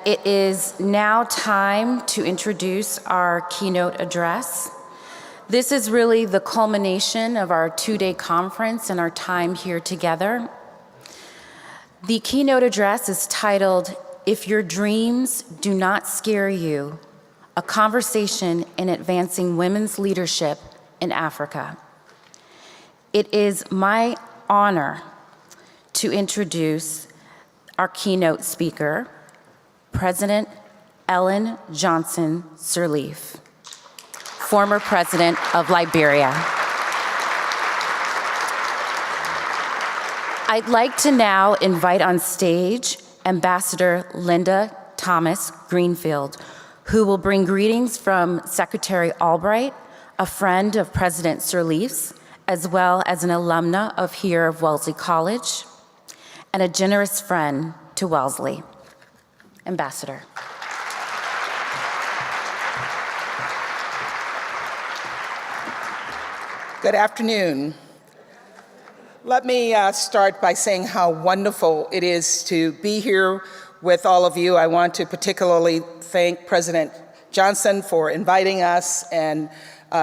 It is now time to introduce our keynote address. This is really the culmination of our two-day conference and our time here together. The keynote address is titled, "If Your Dreams Do Not Scare You, A Conversation in Advancing Women's Leadership in Africa." It is my honor to introduce our keynote speaker, President Ellen Johnson Sirleaf, former president of Liberia. I'd like to now invite on stage Ambassador Linda Thomas-Greenfield, who will bring greetings from Secretary Albright, a friend of President Sirleaf's, as well as an alumna of here of Wellesley College, and a generous friend to Wellesley. Ambassador. Good afternoon. Let me start by saying how wonderful it is to be here with all of you. I want to particularly thank President Johnson for inviting us and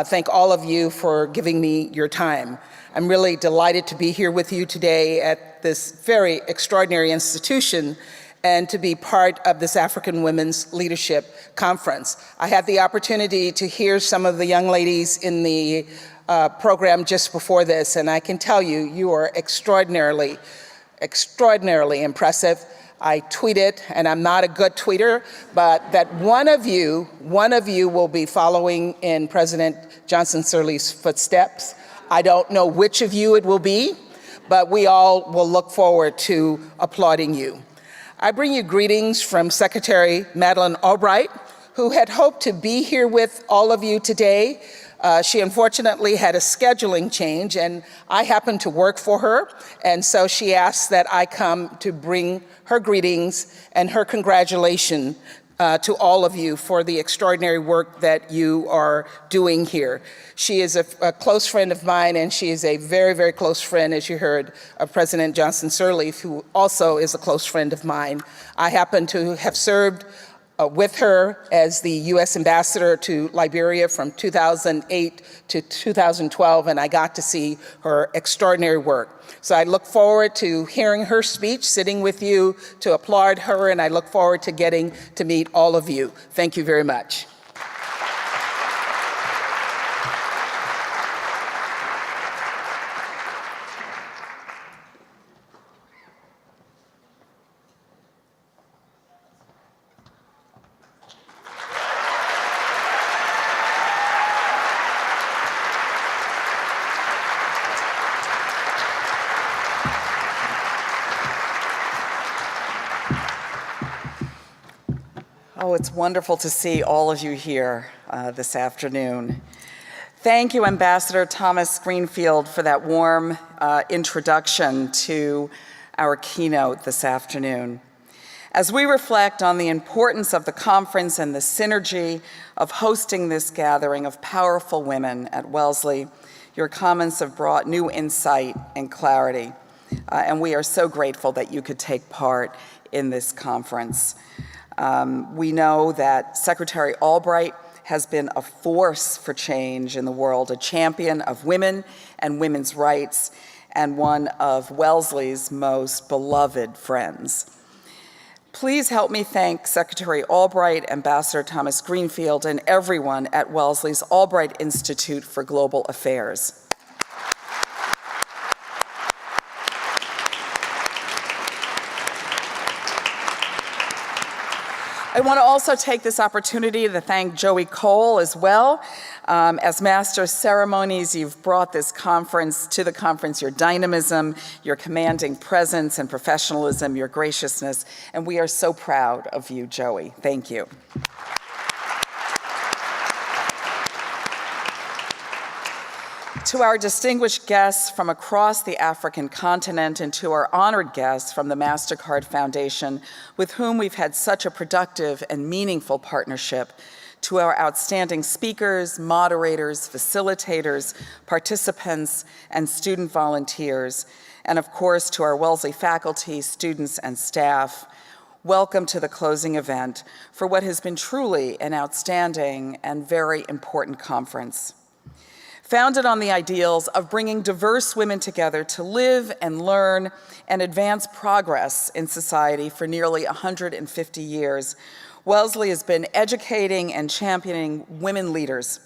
thank all of you for giving me your time. I'm really delighted to be here with you today at this very extraordinary institution and to be part of this African Women's Leadership Conference. I had the opportunity to hear some of the young ladies in the program just before this, and I can tell you, you are extraordinarily impressive. I tweeted, and I'm not a good tweeter, but that one of you will be following in President Johnson Sirleaf's footsteps. I don't know which of you it will be, but we all will look forward to applauding you. I bring you greetings from Secretary Madeleine Albright, who had hoped to be here with all of you today. She unfortunately had a scheduling change, and I happened to work for her, and so she asked that I come to bring her greetings and her congratulations to all of you for the extraordinary work that you are doing here. She is a close friend of mine, and she is a very, very close friend, as you heard, of President Johnson Sirleaf, who also is a close friend of mine. I happen to have served with her as the U.S. ambassador to Liberia from 2008 to 2012, and I got to see her extraordinary work. So I look forward to hearing her speech, sitting with you to applaud her, and I look forward to getting to meet all of you. Thank you very much. Oh, it's wonderful to see all of you here this afternoon. Thank you, Ambassador Thomas-Greenfield, for that warm introduction to our keynote this afternoon. As we reflect on the importance of the conference and the synergy of hosting this gathering of powerful women at Wellesley, your comments have brought new insight and clarity, and we are so grateful that you could take part in this conference. We know that Secretary Albright has been a force for change in the world, a champion of women and women's rights, and one of Wellesley's most beloved friends. Please help me thank Secretary Albright, Ambassador Thomas-Greenfield, and everyone at Wellesley's Albright Institute for Global Affairs. I want to also take this opportunity to thank Joey Cole as well. As Master of Ceremonies, you've brought this conference to the conference, your dynamism, your commanding presence and professionalism, your graciousness, and we are so proud of you, Joey. Thank you. To our distinguished guests from across the African continent and to our honored guests from the MasterCard Foundation, with whom we've had such a productive and meaningful partnership, to our outstanding speakers, moderators, facilitators, participants, and student volunteers, and of course to our Wellesley faculty, students, and staff, welcome to the closing event for what has been truly an outstanding and very important conference. Founded on the ideals of bringing diverse women together to live and learn and advance progress in society for nearly 150 years, Wellesley has been educating and championing women leaders.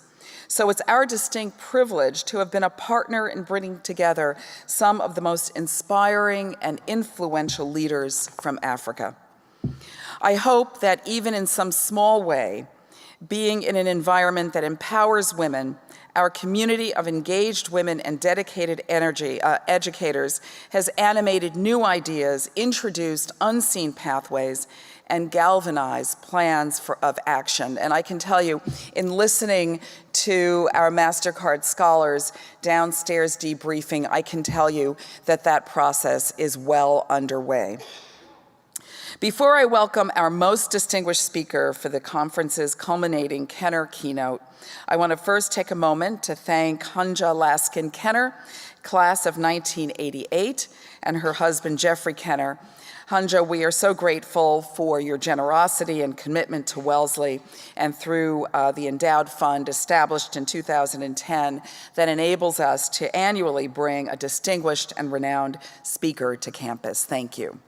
So it's our distinct privilege to have been a partner in bringing together some of the most inspiring and influential leaders from Africa. I hope that even in some small way, being in an environment that empowers women, our community of engaged women and dedicated educators has animated new ideas, introduced unseen pathways, and galvanized plans of action. And I can tell you, in listening to our MasterCard scholars downstairs debriefing, I can tell you that that process is well underway. Before I welcome our most distinguished speaker for the conference's culminating Kenner Keynote, I want to first take a moment to thank Hunja Laskin Kenner, class of 1988, and her husband Jeffrey Kenner. Hunja, we are so grateful for your generosity and commitment to Wellesley and through the endowed fund established in 2010 that enables us to annually bring a distinguished and renowned speaker to campus. Thank you.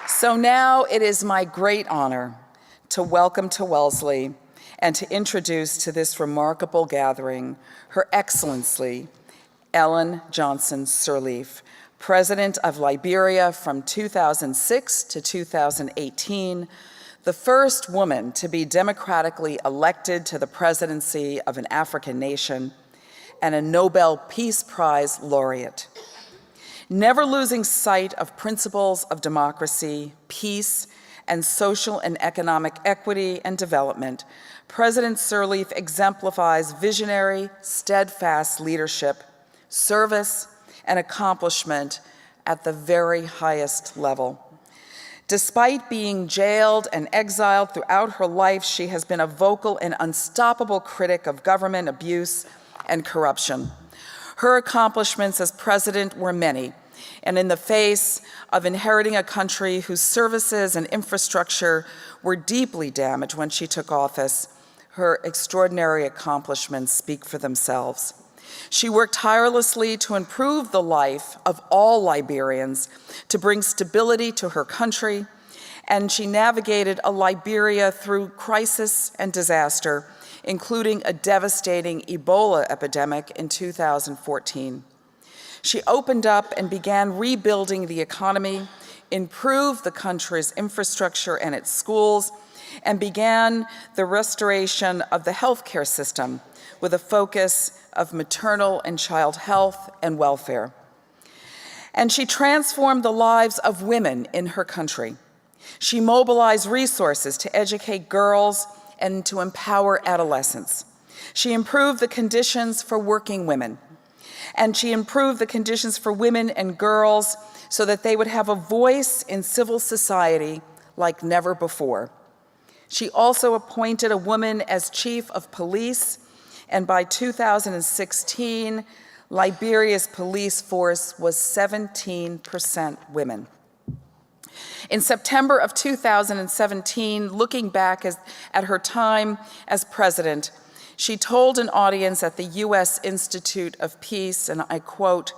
So now it is my great honor to welcome to Wellesley and to introduce to this remarkable gathering Her Excellency Ellen Johnson Sirleaf, President of Liberia from 2006 to 2018, the first woman to be democratically elected to the presidency of an African nation, and a Nobel Peace Prize laureate. Never losing sight of principles of democracy, peace, and social and economic equity and development, President Sirleaf exemplifies visionary, steadfast leadership, service, and accomplishment at the very highest level. Despite being jailed and exiled throughout her life, she has been a vocal and unstoppable critic of government abuse and corruption. Her accomplishments as president were many, and in the face of inheriting a country whose services and infrastructure were deeply damaged when she took office, her extraordinary accomplishments speak for themselves. She worked tirelessly to improve the life of all Liberians, to bring stability to her country, and she navigated a Liberia through crisis and disaster, including a devastating Ebola epidemic in 2014. She opened up and began rebuilding the economy, improved the country's infrastructure and its schools, and began the restoration of the healthcare system with a focus of maternal and child health and welfare. And she transformed the lives of women in her country. She mobilized resources to educate girls and to empower adolescents. She improved the conditions for working women, and she improved the conditions for women and girls so that they would have a voice in civil society like never before. She also appointed a woman as chief of police, and by 2016, Liberia's police force was 17% women. In September of 2017, looking back at her time as president, she told an audience at the U.S. Institute of Peace, and I quote,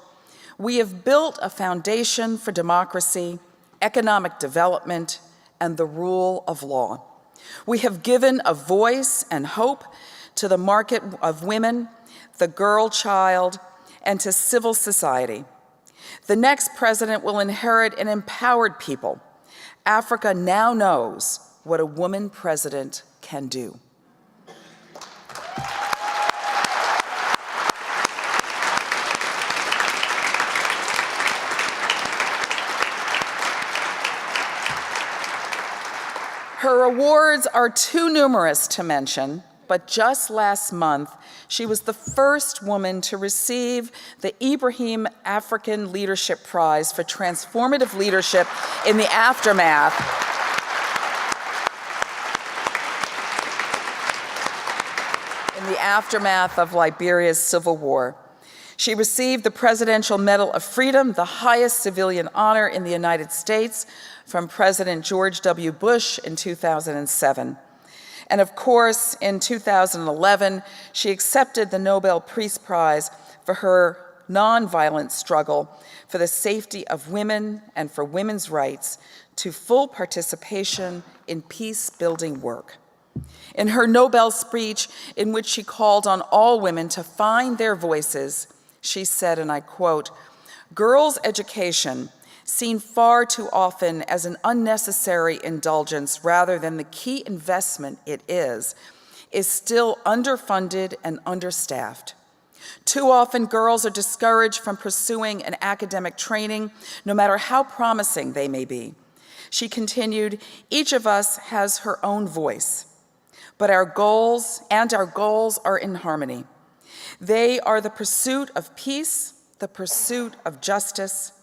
"We have built a foundation for democracy, economic development, and the rule of law. We have given a voice and hope to the market of women, the girl child, and to civil society. The next president will inherit an empowered people. Africa now knows what a woman president can do." Her awards are too numerous to mention, but just last month, she was the first woman to receive the Ibrahim African Leadership Prize for transformative leadership in the aftermath of Liberia's civil war. She received the Presidential Medal of Freedom, the highest civilian honor in the United States, from President George W. Bush in 2007. And of course, in 2011, she accepted the Nobel Peace Prize for her nonviolent struggle for the safety of women and for women's rights to full participation in peace-building work. In her Nobel speech, in which she called on all women to find their voices, she said, and I quote, "Girls' education, seen far too often as an unnecessary indulgence rather than the key investment it is still underfunded and understaffed. Too often, girls are discouraged from pursuing an academic training, no matter how promising they may be." She continued, "Each of us has her own voice, but our goals are in harmony. They are the pursuit of peace, the pursuit of justice.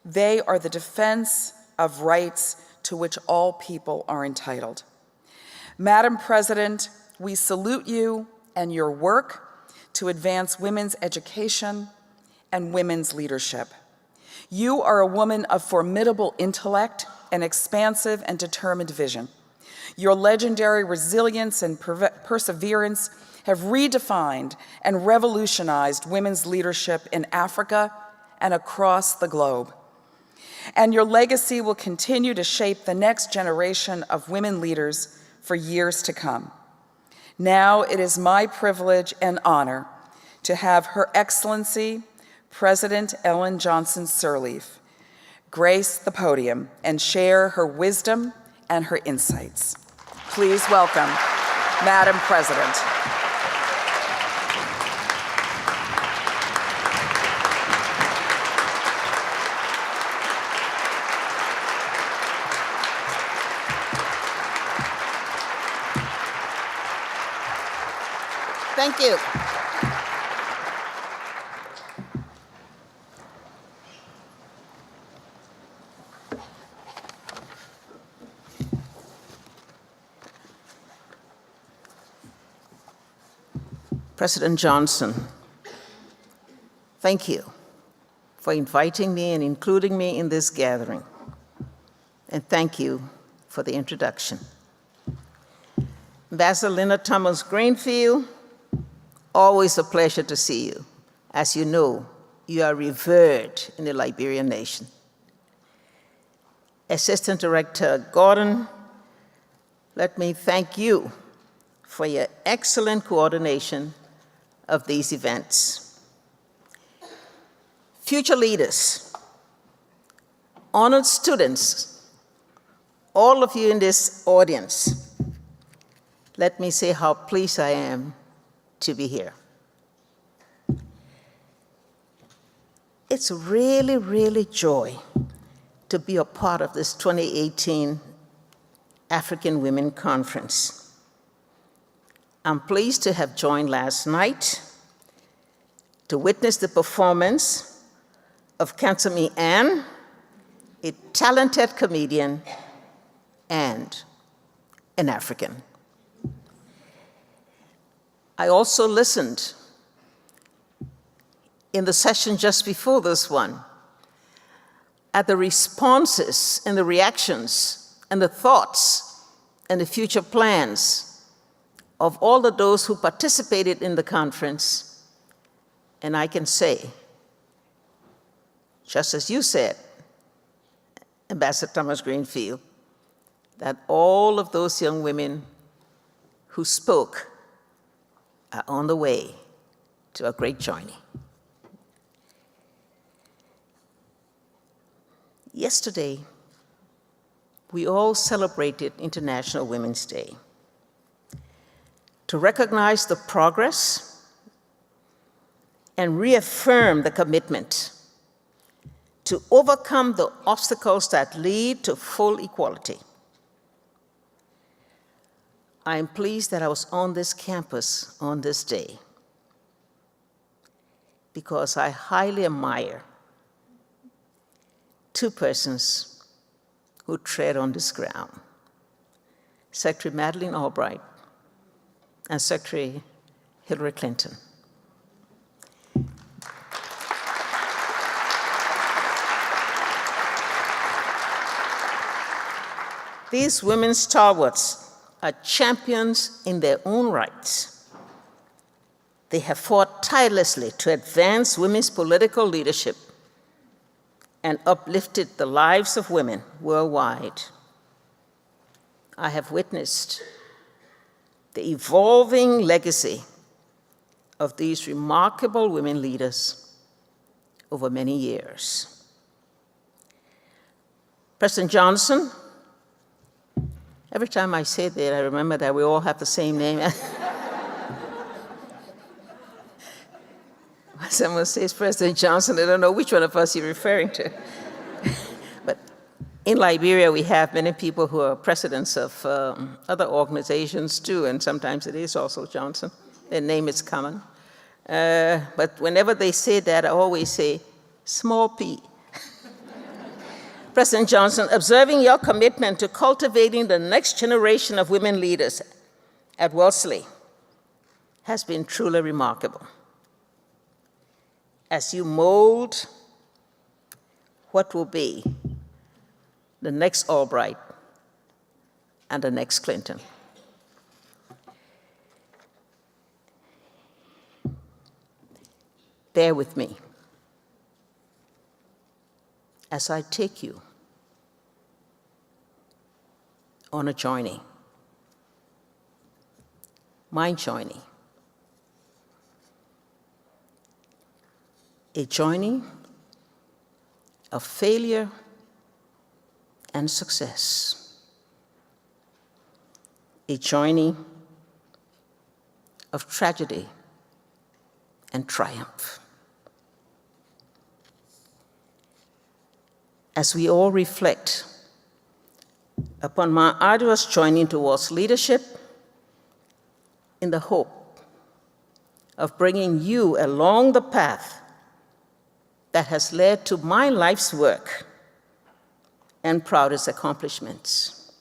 They are the defense of rights to which all people are entitled." Madam President, we salute you and your work to advance women's education and women's leadership. You are a woman of formidable intellect and expansive and determined vision. Your legendary resilience and perseverance have redefined and revolutionized women's leadership in Africa and across the globe. And your legacy will continue to shape the next generation of women leaders for years to come. Now it is my privilege and honor to have Her Excellency, President Ellen Johnson Sirleaf, grace the podium and share her wisdom and her insights. Please welcome Madam President. Thank you. President Johnson, thank you for inviting me and including me in this gathering. And thank you for the introduction. Ambassador Linda Thomas-Greenfield, always a pleasure to see you. As you know, you are revered in the Liberian nation. Assistant Director Gordon, let me thank you for your excellent coordination of these events. Future leaders, honored students, all of you in this audience, let me say how pleased I am to be here. It's really, really joy to be a part of this 2018 African Women Conference. I'm pleased to have joined last night to witness the performance of Kansami Ann, a talented comedian and an African. I also listened in the session just before this one at the responses and the reactions and the thoughts and the future plans of all of those who participated in the conference. And I can say, just as you said, Ambassador Thomas-Greenfield, that all of those young women who spoke are on the way to a great journey. Yesterday, we all celebrated International Women's Day to recognize the progress and reaffirm the commitment to overcome the obstacles that lead to full equality. I am pleased that I was on this campus on this day because I highly admire two persons who tread on this ground, Secretary Madeleine Albright and Secretary Hillary Clinton. These women stalwarts are champions in their own rights. They have fought tirelessly to advance women's political leadership and uplifted the lives of women worldwide. I have witnessed the evolving legacy of these remarkable women leaders over many years. President Johnson, every time I say that, I remember that we all have the same name. Someone says President Johnson, I don't know which one of us you're referring to. But in Liberia, we have many people who are presidents of other organizations too, and sometimes it is also Johnson. Their name is common. But whenever they say that, I always say, small p. President Johnson, observing your commitment to cultivating the next generation of women leaders at Wellesley has been truly remarkable. As you mold what will be the next Albright and the next Clinton. Bear with me as I take you on a journey, my journey, a journey of failure and success, a journey of tragedy and triumph. As we all reflect upon my arduous journey towards leadership, in the hope of bringing you along the path that has led to my life's work and proudest accomplishments.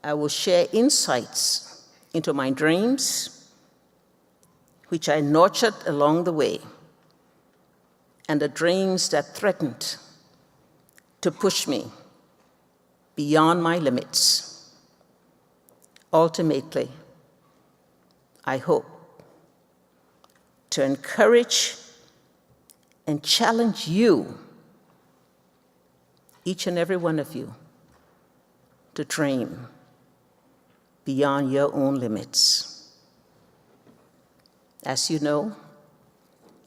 I will share insights into my dreams, which I nurtured along the way, and the dreams that threatened to push me beyond my limits. Ultimately, I hope to encourage and challenge you, each and every one of you, to dream beyond your own limits. As you know,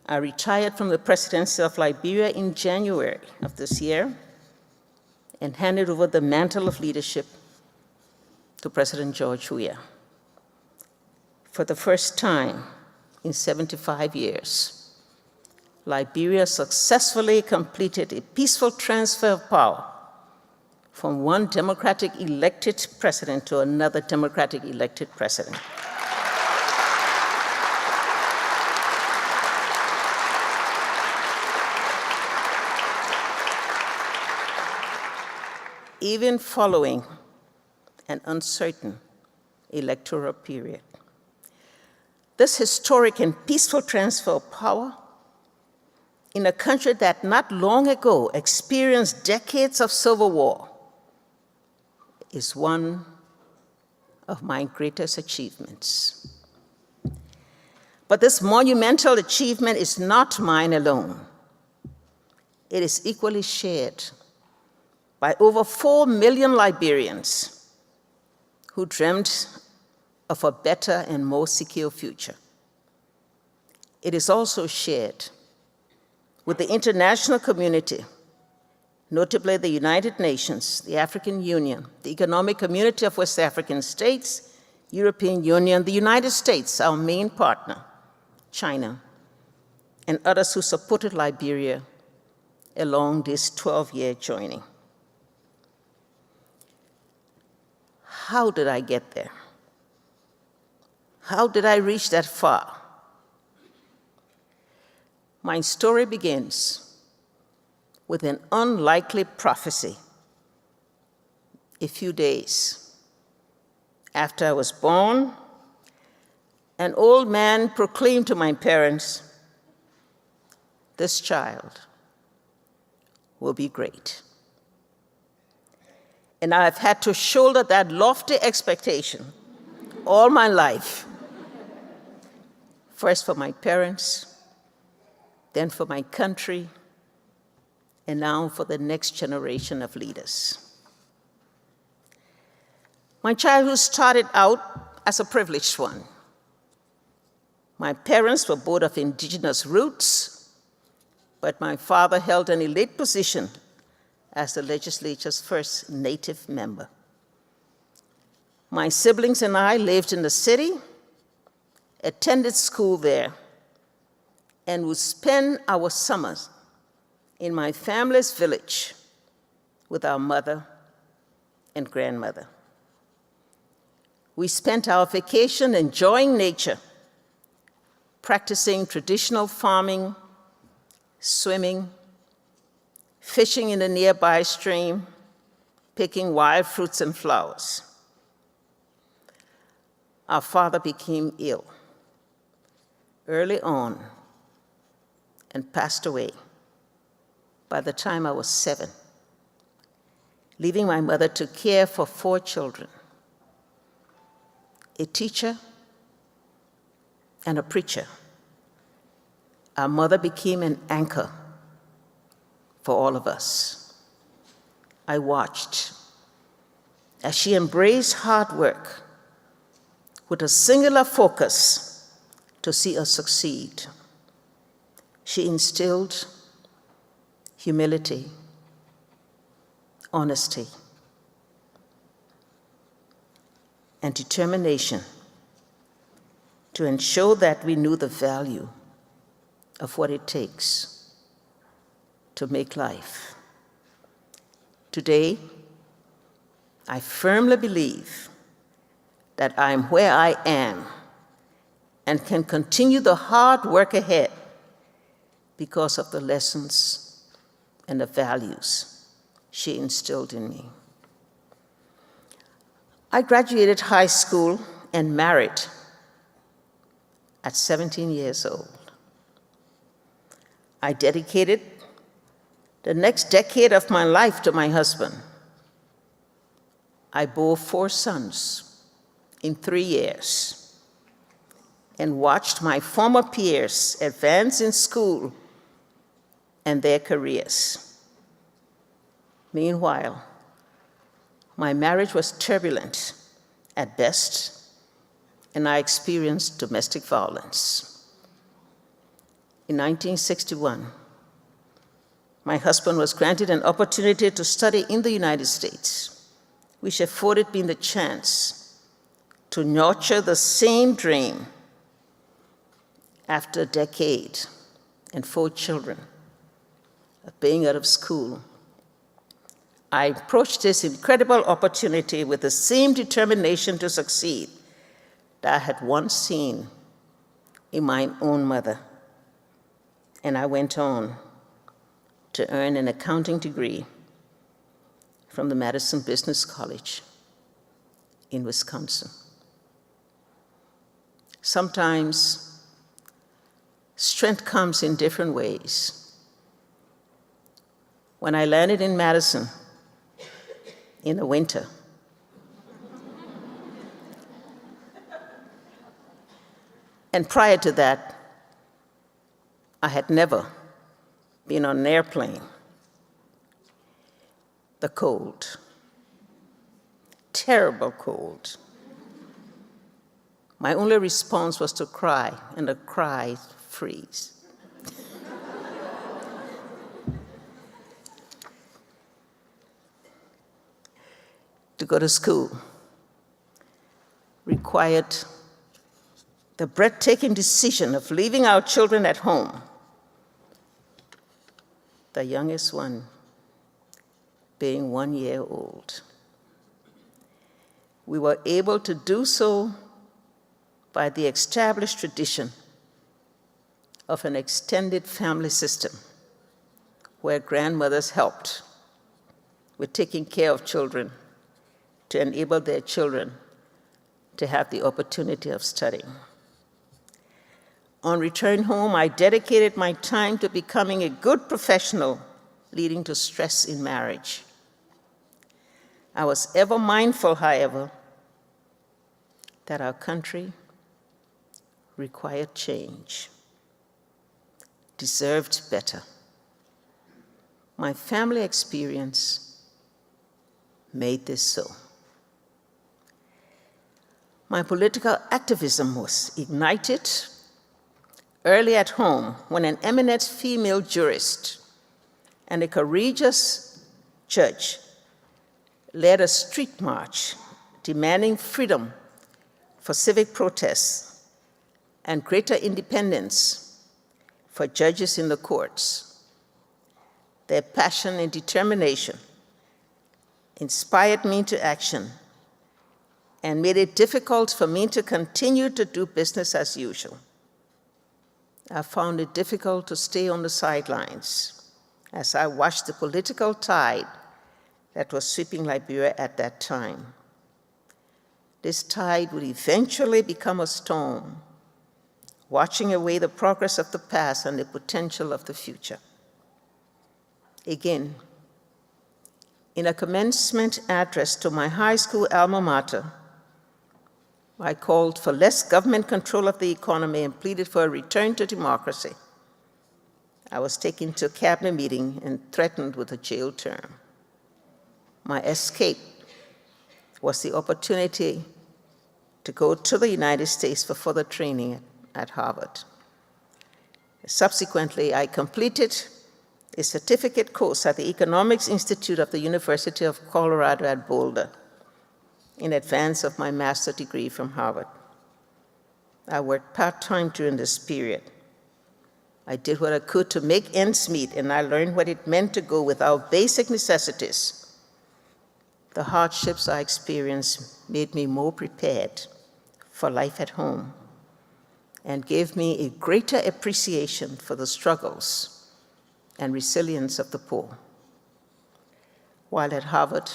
I retired from the presidency of Liberia in January of this year and handed over the mantle of leadership to President George Weah. For the first time in 75 years, Liberia successfully completed a peaceful transfer of power from one democratic elected president to another democratic elected president. Even following an uncertain electoral period. This historic and peaceful transfer of power in a country that not long ago experienced decades of civil war is one of my greatest achievements. But this monumental achievement is not mine alone. It is equally shared by over 4 million Liberians who dreamt of a better and more secure future. It is also shared with the international community, notably the United Nations, the African Union, the Economic Community of West African States, European Union, the United States, our main partner, China, and others who supported Liberia along this 12-year journey. How did I get there? How did I reach that far? My story begins with an unlikely prophecy. A few days after I was born, an old man proclaimed to my parents, "This child will be great." And I've had to shoulder that lofty expectation all my life. First for my parents, then for my country, and now for the next generation of leaders. My childhood started out as a privileged one. My parents were both of indigenous roots, but my father held an elite position as the legislature's first Native member. My siblings and I lived in the city, attended school there, and would spend our summers in my family's village with our mother and grandmother. We spent our vacation enjoying nature, practicing traditional farming, swimming, fishing in the nearby stream, picking wild fruits and flowers. Our father became ill early on and passed away by the time I was 7, leaving my mother to care for 4 children, a teacher and a preacher. Our mother became an anchor for all of us. I watched as she embraced hard work with a singular focus to see us succeed. She instilled humility, honesty, and determination to ensure that we knew the value of what it takes to make life. Today, I firmly believe that I'm where I am and can continue the hard work ahead because of the lessons and the values she instilled in me. I graduated high school and married at 17 years old. I dedicated the next decade of my life to my husband. I bore 4 sons in 3 years and watched my former peers advance in school and their careers. Meanwhile, my marriage was turbulent at best, and I experienced domestic violence. In 1961, my husband was granted an opportunity to study in the United States, which afforded me the chance to nurture the same dream. After a decade and 4 children of being out of school, I approached this incredible opportunity with the same determination to succeed that I had once seen in my own mother. And I went on to earn an accounting degree from the Madison Business College in Wisconsin. Sometimes strength comes in different ways. When I landed in Madison in the winter, and prior to that, I had never been on an airplane. The cold, terrible cold. My only response was to cry, and the cry freeze. To go to school required the breathtaking decision of leaving our children at home, the youngest one being 1 year old. We were able to do so by the established tradition of an extended family system where grandmothers helped with taking care of children to enable their children to have the opportunity of studying. On return home, I dedicated my time to becoming a good professional, leading to stress in marriage. I was ever mindful, however, that our country required change, deserved better. My family experience made this so. My political activism was ignited early at home when an eminent female jurist and a courageous judge led a street march demanding freedom for civic protests and greater independence for judges in the courts. Their passion and determination inspired me to action and made it difficult for me to continue to do business as usual. I found it difficult to stay on the sidelines as I watched the political tide that was sweeping Liberia at that time. This tide would eventually become a storm, washing away the progress of the past and the potential of the future. Again, in a commencement address to my high school alma mater, I called for less government control of the economy and pleaded for a return to democracy. I was taken to a cabinet meeting and threatened with a jail term. My escape was the opportunity to go to the United States for further training at Harvard. Subsequently, I completed a certificate course at the Economics Institute of the University of Colorado at Boulder in advance of my master's degree from Harvard. I worked part-time during this period. I did what I could to make ends meet, and I learned what it meant to go without basic necessities. The hardships I experienced made me more prepared for life at home and gave me a greater appreciation for the struggles and resilience of the poor. While at Harvard,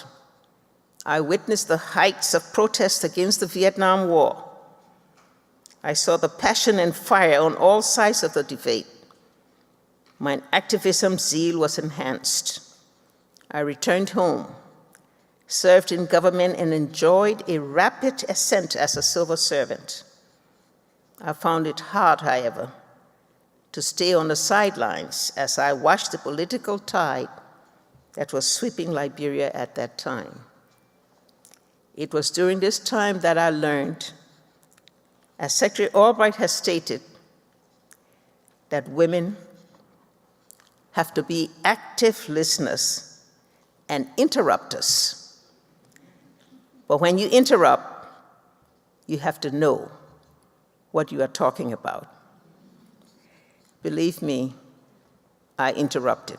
I witnessed the heights of protest against the Vietnam War. I saw the passion and fire on all sides of the debate. My activism zeal was enhanced. I returned home, served in government, and enjoyed a rapid ascent as a civil servant. I found it hard, however, to stay on the sidelines as I watched the political tide that was sweeping Liberia at that time. It was during this time that I learned, as Secretary Albright has stated, that women have to be active listeners and interrupters. But when you interrupt, you have to know what you are talking about. Believe me, I interrupted.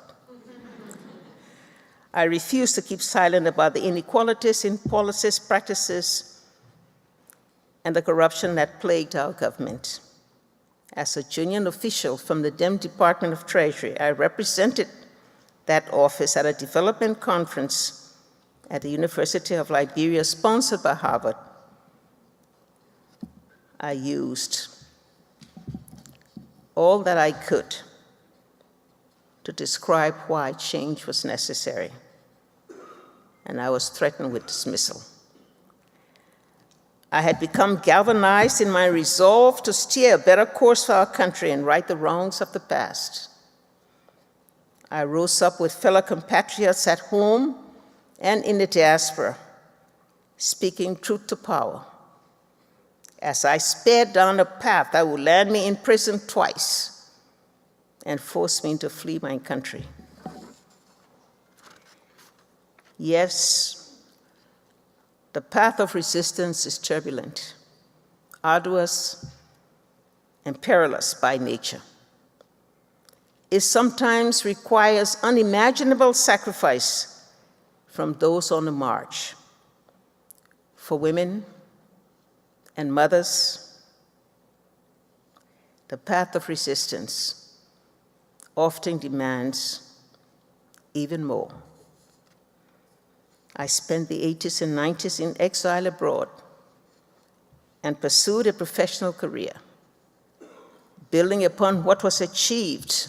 I refused to keep silent about the inequalities in policies, practices, and the corruption that plagued our government. As a junior official from the then Department of Treasury, I represented that office at a development conference at the University of Liberia, sponsored by Harvard. I used all that I could to describe why change was necessary, and I was threatened with dismissal. I had become galvanized in my resolve to steer a better course for our country and right the wrongs of the past. I rose up with fellow compatriots at home and in the diaspora, speaking truth to power, as I sped down a path that would land me in prison twice and force me to flee my country. Yes, the path of resistance is turbulent, arduous, and perilous by nature. It sometimes requires unimaginable sacrifice from those on the march. For women and mothers, the path of resistance often demands even more. I spent the 80s and 90s in exile abroad and pursued a professional career, building upon what was achieved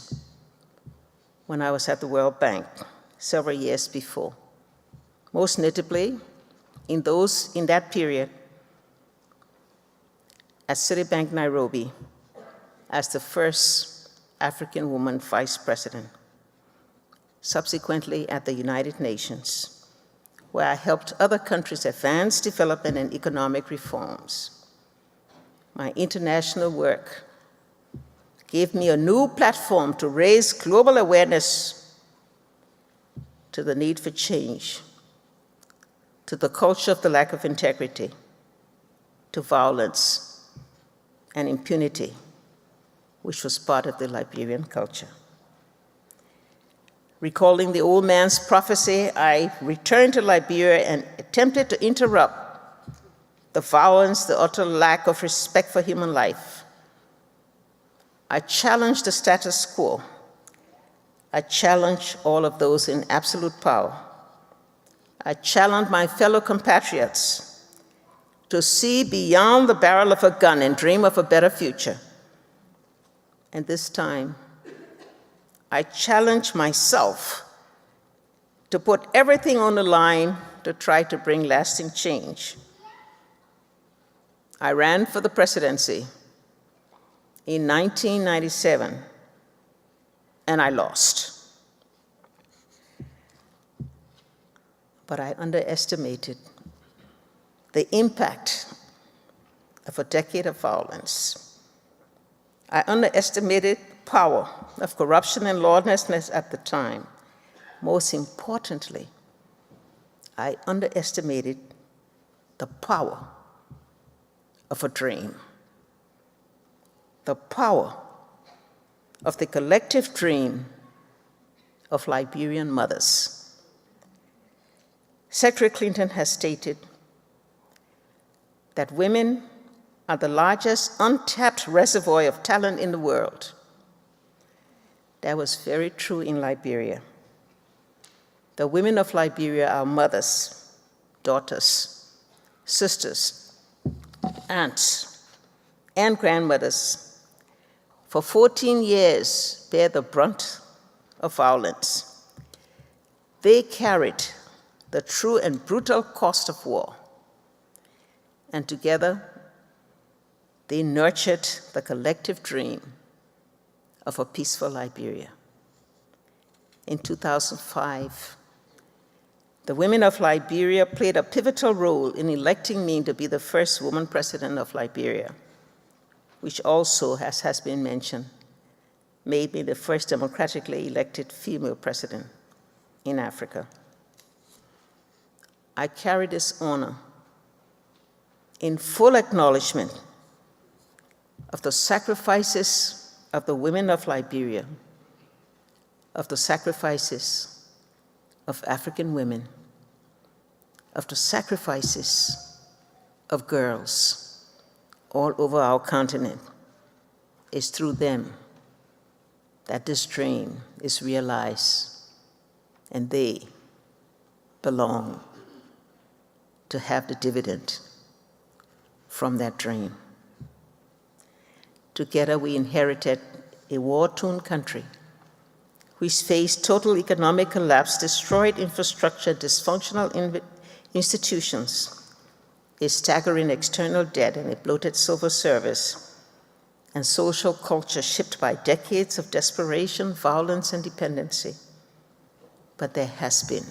when I was at the World Bank several years before. most notably in that period at Citibank, Nairobi, as the first African woman vice president, subsequently at the United Nations, where I helped other countries advance development and economic reforms. My international work gave me a new platform to raise global awareness to the need for change, to the culture of the lack of integrity, to violence and impunity, which was part of the Liberian culture. Recalling the old man's prophecy, I returned to Liberia and attempted to interrupt the violence, the utter lack of respect for human life. I challenged the status quo. I challenged all of those in absolute power. I challenged my fellow compatriots to see beyond the barrel of a gun and dream of a better future. And this time, I challenge myself to put everything on the line to try to bring lasting change. I ran for the presidency in 1997, and I lost. But I underestimated the impact of a decade of violence. I underestimated the power of corruption and lawlessness at the time. Most importantly, I underestimated the power of a dream, the power of the collective dream of Liberian mothers. Secretary Clinton has stated that women are the largest untapped reservoir of talent in the world. That was very true in Liberia. The women of Liberia are mothers, daughters, sisters, aunts, and grandmothers. For 14 years, bear the brunt of violence. They carried the true and brutal cost of war. And together, they nurtured the collective dream of a peaceful Liberia. In 2005, the women of Liberia played a pivotal role in electing me to be the first woman president of Liberia, which also, as has been mentioned, made me the first democratically elected female president in Africa. I carry this honor in full acknowledgement of the sacrifices of the women of Liberia, of the sacrifices of African women, of the sacrifices of girls all over our continent. It's through them that this dream is realized, and they belong to have the dividend from that dream. Together, we inherited a war-torn country which faced total economic collapse, destroyed infrastructure, dysfunctional institutions, a staggering external debt, and a bloated civil service, and social culture shaped by decades of desperation, violence, and dependency. But there has been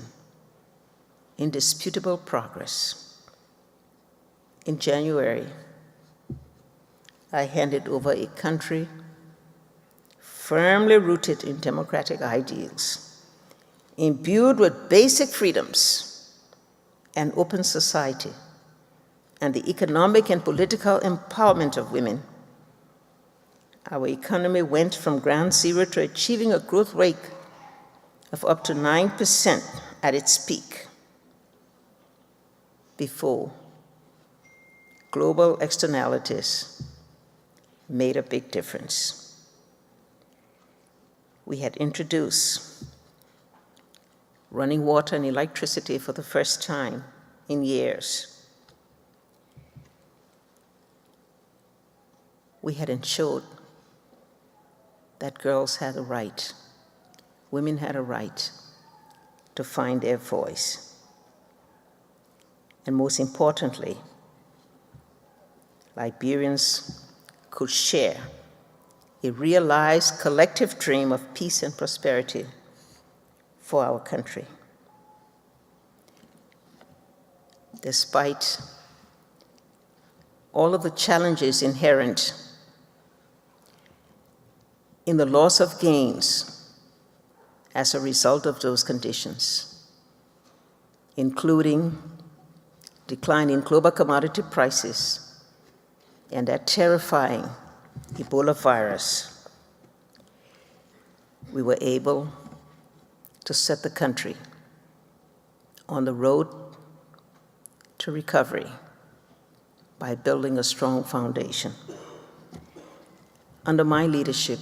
indisputable progress. In January, I handed over a country firmly rooted in democratic ideals, imbued with basic freedoms, an open society, and the economic and political empowerment of women. Our economy went from ground zero to achieving a growth rate of up to 9% at its peak, before global externalities made a big difference. We had introduced running water and electricity for the first time in years. We had ensured that girls had a right, women had a right to find their voice. And most importantly, Liberians could share a realized collective dream of peace and prosperity for our country. Despite all of the challenges inherent in the loss of gains as a result of those conditions, including decline in global commodity prices and that terrifying Ebola virus, we were able to set the country on the road to recovery by building a strong foundation. Under my leadership,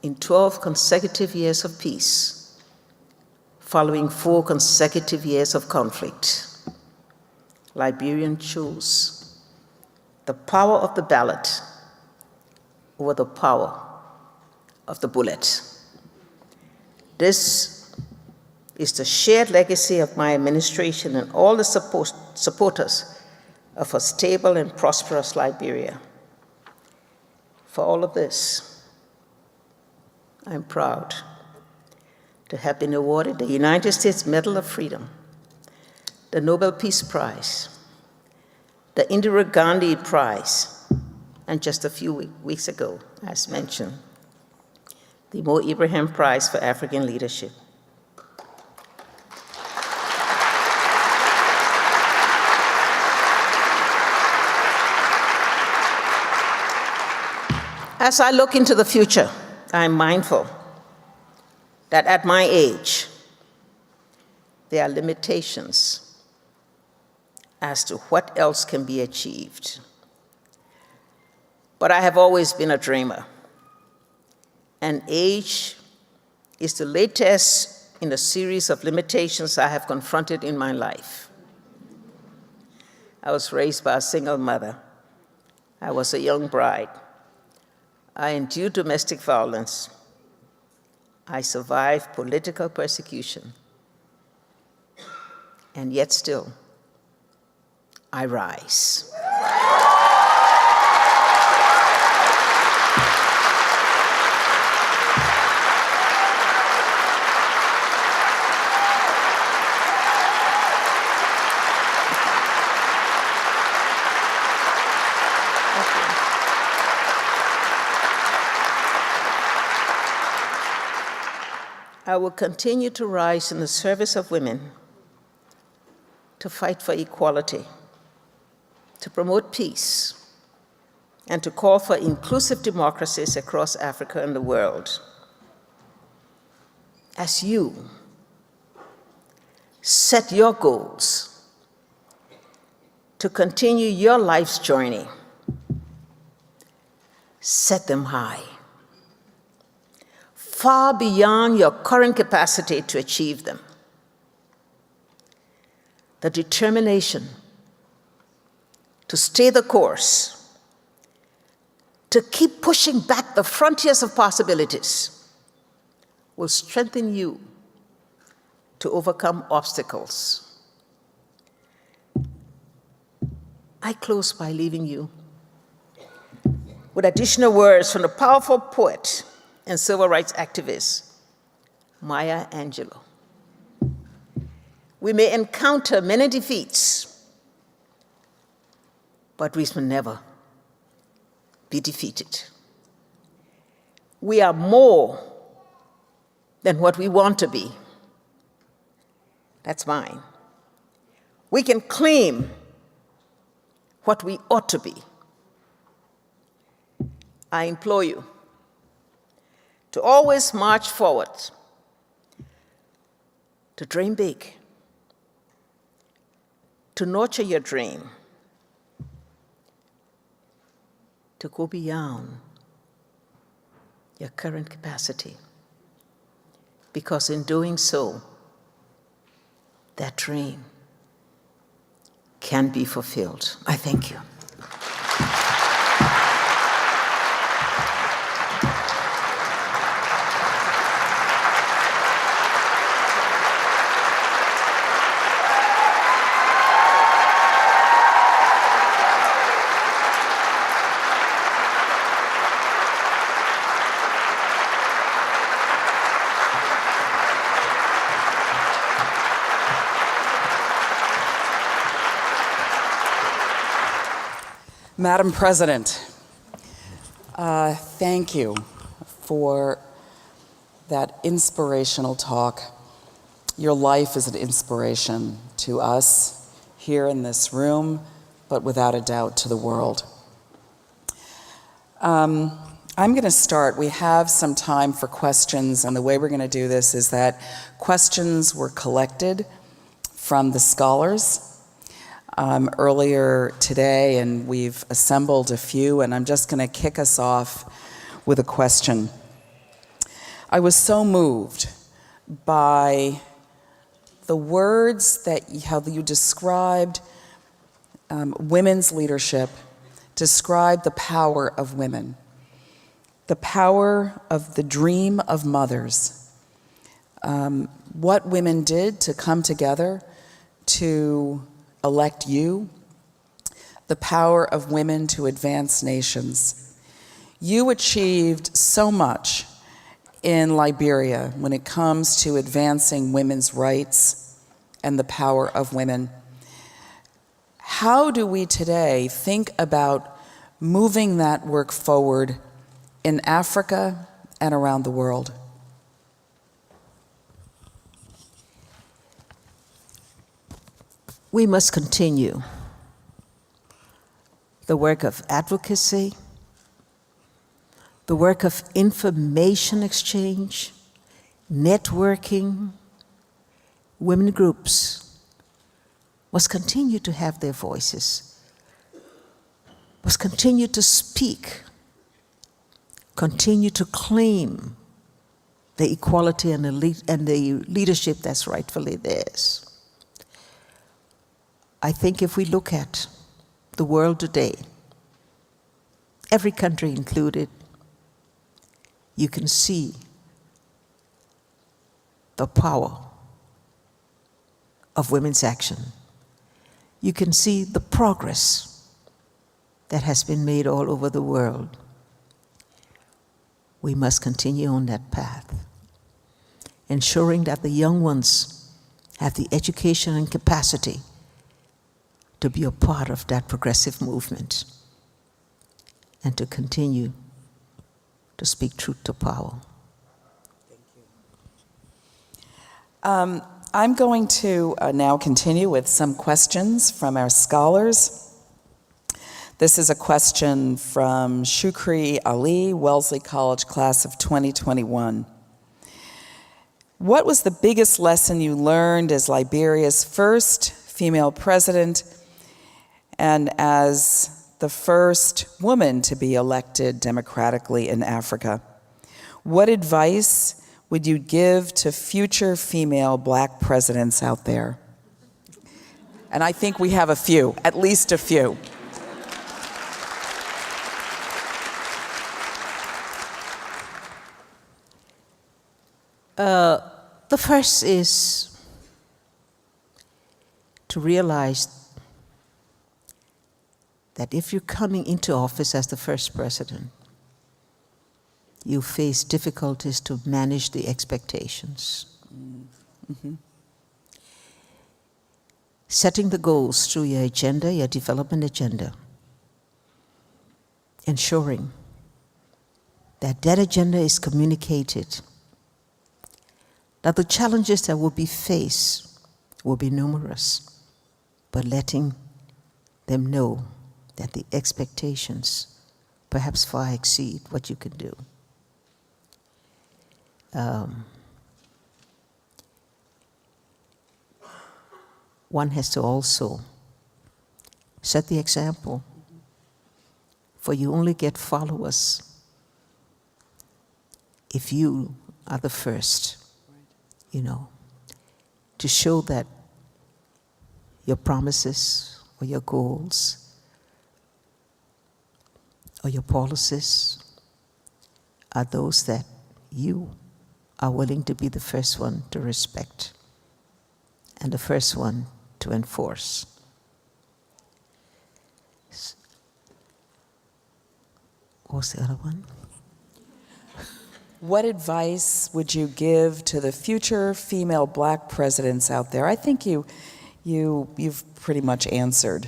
in 12 consecutive years of peace, following 4 consecutive years of conflict, Liberians chose the power of the ballot over the power of the bullet. This is the shared legacy of my administration and all the supporters of a stable and prosperous Liberia. For all of this, I'm proud to have been awarded the United States Medal of Freedom, the Nobel Peace Prize, the Indira Gandhi Prize, and just a few weeks ago, as mentioned, the Mo Ibrahim Prize for African Leadership. As I look into the future, I'm mindful that at my age, there are limitations as to what else can be achieved. But I have always been a dreamer, and age is the latest in a series of limitations I have confronted in my life. I was raised by a single mother. I was a young bride. I endured domestic violence. I survived political persecution. And yet still, I rise. I will continue to rise in the service of women, to fight for equality, to promote peace, and to call for inclusive democracies across Africa and the world. As you set your goals to continue your life's journey, set them high, far beyond your current capacity to achieve them. The determination to stay the course, to keep pushing back the frontiers of possibilities, will strengthen you to overcome obstacles. I close by leaving you with additional words from the powerful poet and civil rights activist, Maya Angelou. We may encounter many defeats, but we will never be defeated. We are more than what we want to be. That's mine. We can claim what we ought to be. I implore you to always march forward, to dream big, to nurture your dream, to go beyond your current capacity, because in doing so, that dream can be fulfilled. I thank you. Madam President, thank you for that inspirational talk. Your life is an inspiration to us here in this room, but without a doubt to the world. I'm going to start. We have some time for questions, and the way we're going to do this is that questions were collected from the scholars earlier today, and we've assembled a few, and I'm just going to kick us off with a question. I was so moved by the words how you described women's leadership, described the power of women, the power of the dream of mothers, what women did to come together to elect you, the power of women to advance nations. You achieved so much in Liberia when it comes to advancing women's rights and the power of women. How do we today think about moving that work forward in Africa and around the world? We must continue the work of advocacy, the work of information exchange, networking. Women groups must continue to have their voices, must continue to speak, continue to claim the equality and the leadership that's rightfully theirs. I think if we look at the world today, every country included, you can see the power of women's action. You can see the progress that has been made all over the world. We must continue on that path, ensuring that the young ones have the education and capacity to be a part of that progressive movement and to continue to speak truth to power. Thank you. I'm going to now continue with some questions from our scholars. This is a question from Shukri Ali, Wellesley College class of 2021. What was the biggest lesson you learned as Liberia's first female president and as the first woman to be elected democratically in Africa? What advice would you give to future female Black presidents out there? And I think we have a few, at least a few. The first is to realize that if you're coming into office as the first president, you face difficulties to manage the expectations. Mm-hmm. Setting the goals through your agenda, your development agenda, ensuring that that agenda is communicated, that the challenges that will be faced will be numerous, but letting them know that the expectations perhaps far exceed what you can do. One has to also set the example, for you only get followers if you are the first, to show that your promises or your goals or your policies are those that you are willing to be the first one to respect and the first one to enforce. What was the other one? What advice would you give to the future female Black presidents out there? I think you've pretty much answered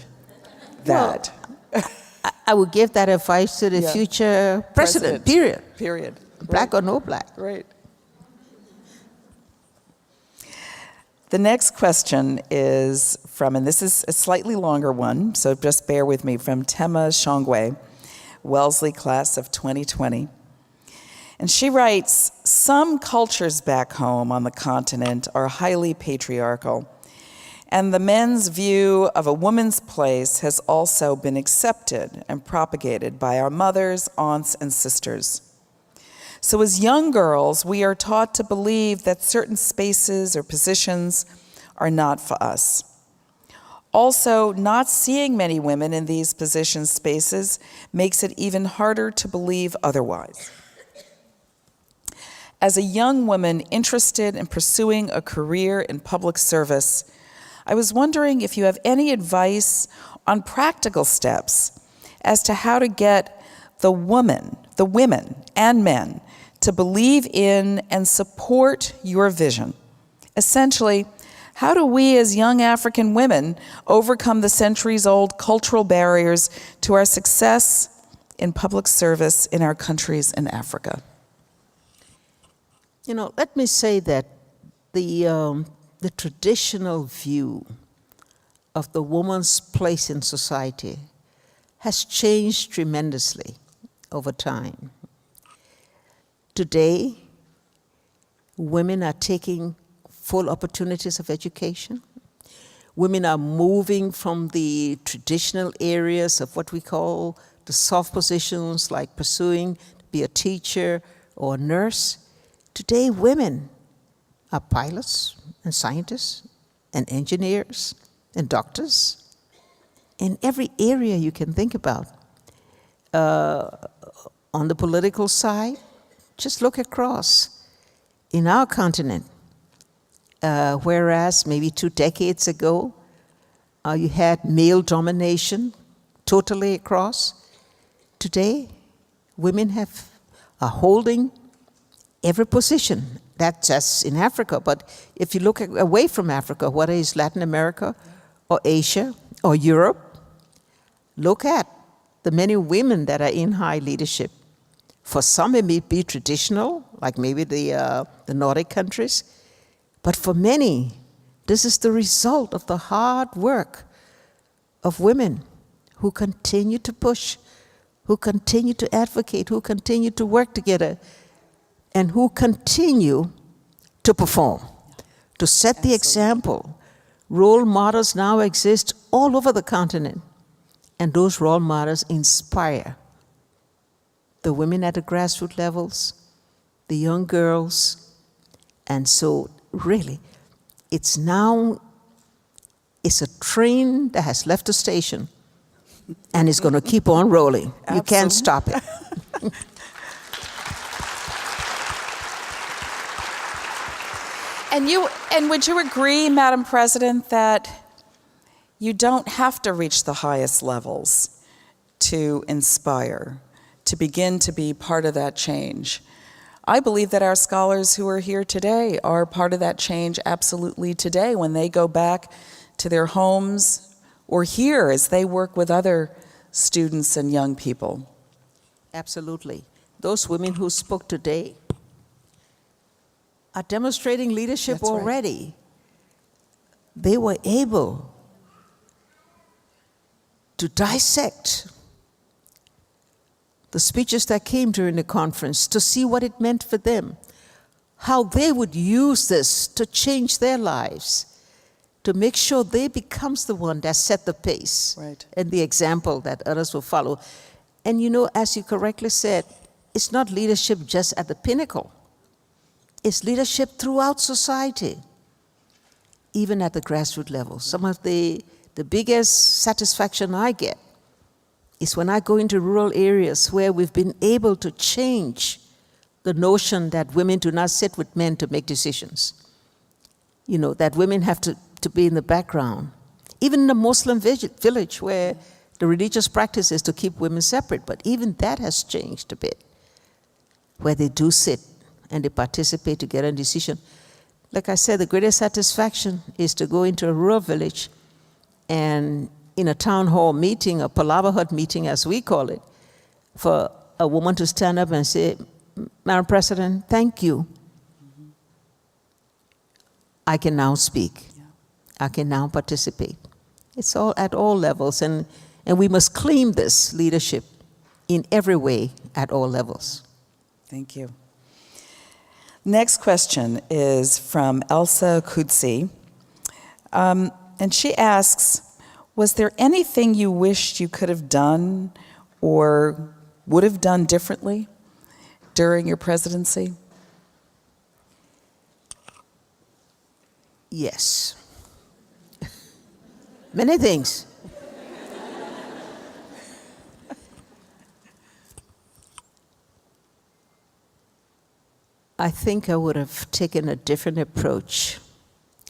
that. Well, I would give that advice to the future president, period. Period. Black or no black. Right. The next question is from, and this is a slightly longer one, so just bear with me, from Tema Shongwe, Wellesley class of 2020. And she writes, some cultures back home on the continent are highly patriarchal, and the men's view of a woman's place has also been accepted and propagated by our mothers, aunts, and sisters. So as young girls, we are taught to believe that certain spaces or positions are not for us. Also, not seeing many women in these position spaces makes it even harder to believe otherwise. As a young woman interested in pursuing a career in public service, I was wondering if you have any advice on practical steps as to how to get the women and men to believe in and support your vision. Essentially, how do we as young African women overcome the centuries-old cultural barriers to our success in public service in our countries in Africa? You know, let me say that the traditional view of the woman's place in society has changed tremendously over time. Today, women are taking full opportunities of education. Women are moving from the traditional areas of what we call the soft positions, like pursuing to be a teacher or a nurse. Today, women are pilots and scientists and engineers and doctors in every area you can think about. On the political side, just look across. In our continent, whereas maybe 2 decades ago, you had male domination totally across, today, women are holding every position. That's just in Africa, but if you look away from Africa, whether it's Latin America or Asia or Europe, look at the many women that are in high leadership. For some, it may be traditional, like maybe the Nordic countries, but for many, this is the result of the hard work of women who continue to push, who continue to advocate, who continue to work together, and who continue to perform, to set the example. Role models now exist all over the continent, and those role models inspire the women at the grassroots levels, the young girls, and so really, it's a train that has left the station, and it's going to keep on rolling. Absolutely. You can't stop it. And would you agree, Madam President, that you don't have to reach the highest levels to inspire, to begin to be part of that change? I believe that our scholars who are here today are part of that change absolutely today when they go back to their homes or here as they work with other students and young people. Absolutely. Those women who spoke today are demonstrating leadership already. Right. They were able to dissect the speeches that came during the conference to see what it meant for them, how they would use this to change their lives, to make sure they becomes the one that set the pace and the example that others will follow. And you know, as you correctly said, it's not leadership just at the pinnacle. It's leadership throughout society, even at the grassroots level. Some of the biggest satisfaction I get is when I go into rural areas where we've been able to change the notion that women do not sit with men to make decisions. You know, that women have to be in the background. Even in a Muslim village where the religious practice is to keep women separate, but even that has changed a bit, where they do sit and they participate to get a decision. Like I said, the greatest satisfaction is to go into a rural village and in a town hall meeting, a Palava Hut meeting as we call it, for a woman to stand up and say, Madam President, thank you. I can now speak. I can now participate. It's all at all levels, and we must claim this leadership in every way at all levels. Thank you. Next question is from Elsa Kudsi. And she asks, was there anything you wished you could have done or would have done differently during your presidency? Yes. Many things. I think I would have taken a different approach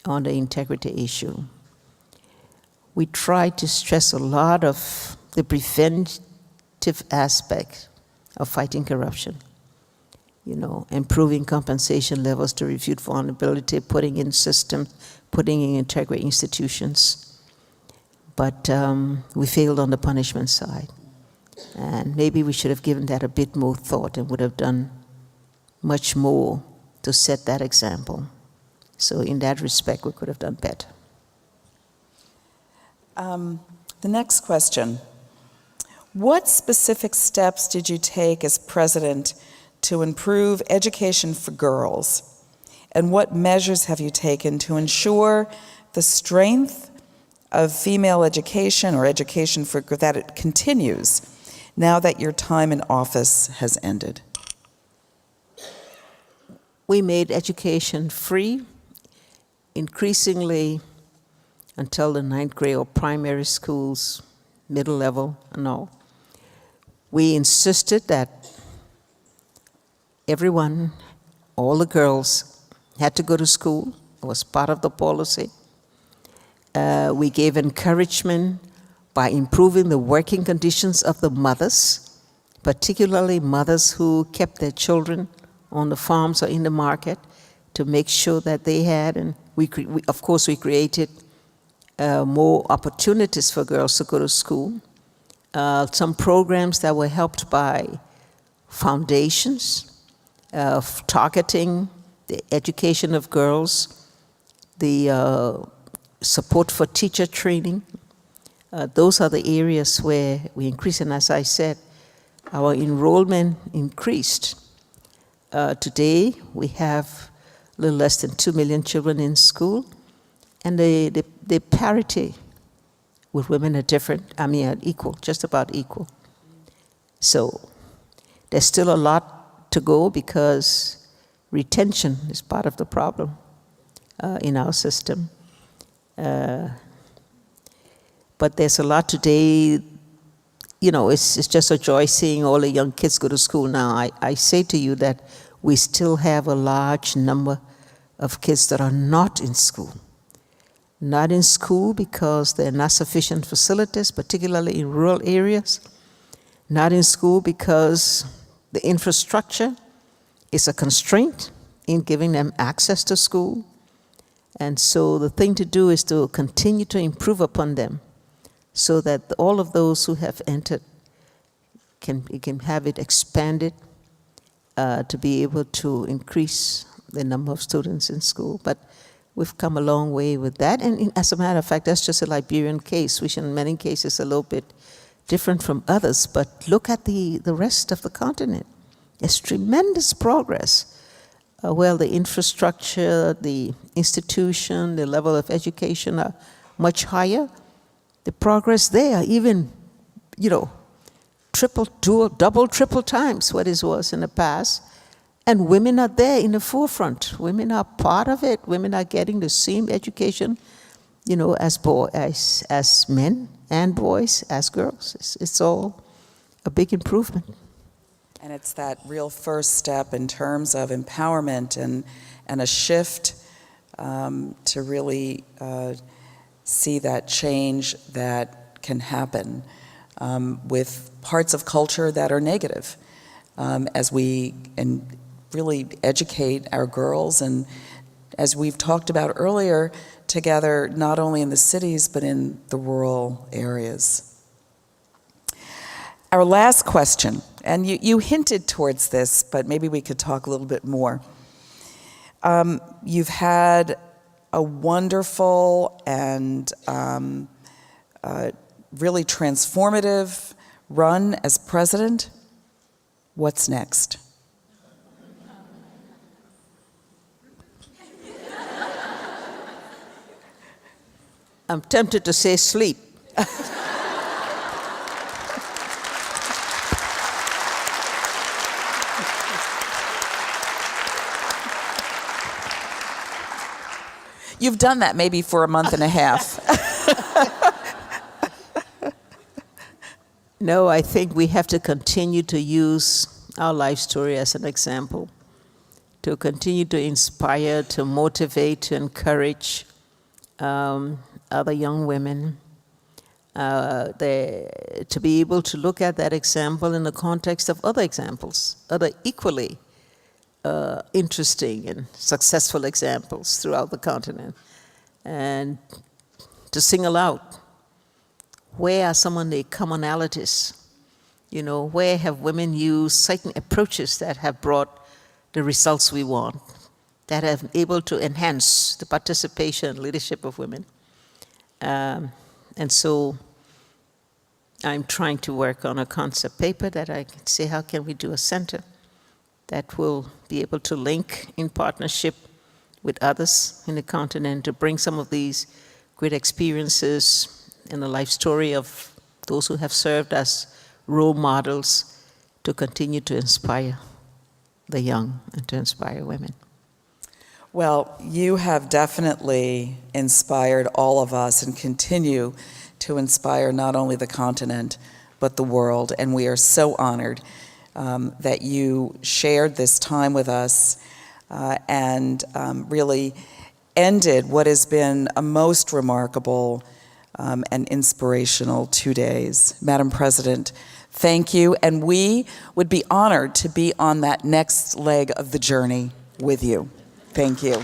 on the integrity issue. We tried to stress a lot of the preventive aspect of fighting corruption. You know, improving compensation levels to refute vulnerability, putting in systems, putting in integrity institutions. But we failed on the punishment side. And maybe we should have given that a bit more thought and would have done much more to set that example. So in that respect, we could have done better. The next question. What specific steps did you take as president to improve education for girls? And what measures have you taken to ensure the strength of female education or education for that it continues now that your time in office has ended? We made education free, increasingly until the 9th grade or primary schools, middle level and all. We insisted that everyone, all the girls, had to go to school. It was part of the policy. We gave encouragement by improving the working conditions of the mothers, particularly mothers who kept their children on the farms or in the market, to make sure that they had, and of course we created more opportunities for girls to go to school. Some programs that were helped by foundations, targeting the education of girls, the support for teacher training. Those are the areas where we increased, and as I said, our enrollment increased. Today, we have a little less than 2 million children in school, and the parity with women are different, equal, just about equal. So there's still a lot to go because retention is part of the problem in our system. But there's a lot today. You know, it's just a joy seeing all the young kids go to school now. I say to you that we still have a large number of kids that are not in school. Not in school because there are not sufficient facilities, particularly in rural areas. Not in school because the infrastructure is a constraint in giving them access to school. And so the thing to do is to continue to improve upon them, so that all of those who have entered can have it expanded to be able to increase the number of students in school. But we've come a long way with that. And as a matter of fact, that's just a Liberian case, which in many cases is a little bit different from others. But look at the rest of the continent. There's tremendous progress. Well, the infrastructure, the institution, the level of education are much higher. The progress there, even, double, triple times what it was in the past. And women are there in the forefront. Women are part of it. Women are getting the same education, as men and boys, as girls. It's all a big improvement. And it's that real first step in terms of empowerment and a shift to really see that change that can happen with parts of culture that are negative as we really educate our girls and as we've talked about earlier, together not only in the cities but in the rural areas. Our last question, and you hinted towards this, but maybe we could talk a little bit more. You've had a wonderful and really transformative run as president. What's next? I'm tempted to say sleep. You've done that maybe for a month and a half. No, I think we have to continue to use our life story as an example, to continue to inspire, to motivate, to encourage other young women, to be able to look at that example in the context of other examples, other equally interesting and successful examples throughout the continent, and to single out where are some of the commonalities. You know, where have women used certain approaches that have brought the results we want, that have been able to enhance the participation and leadership of women. And so I'm trying to work on a concept paper that I can say, how can we do a center that will be able to link in partnership with others in the continent to bring some of these great experiences in the life story of those who have served as role models to continue to inspire the young and to inspire women. Well, you have definitely inspired all of us and continue to inspire not only the continent, but the world. And we are so honored that you shared this time with us and really ended what has been a most remarkable and inspirational 2 days. Madam President, thank you. And we would be honored to be on that next leg of the journey with you. Thank you.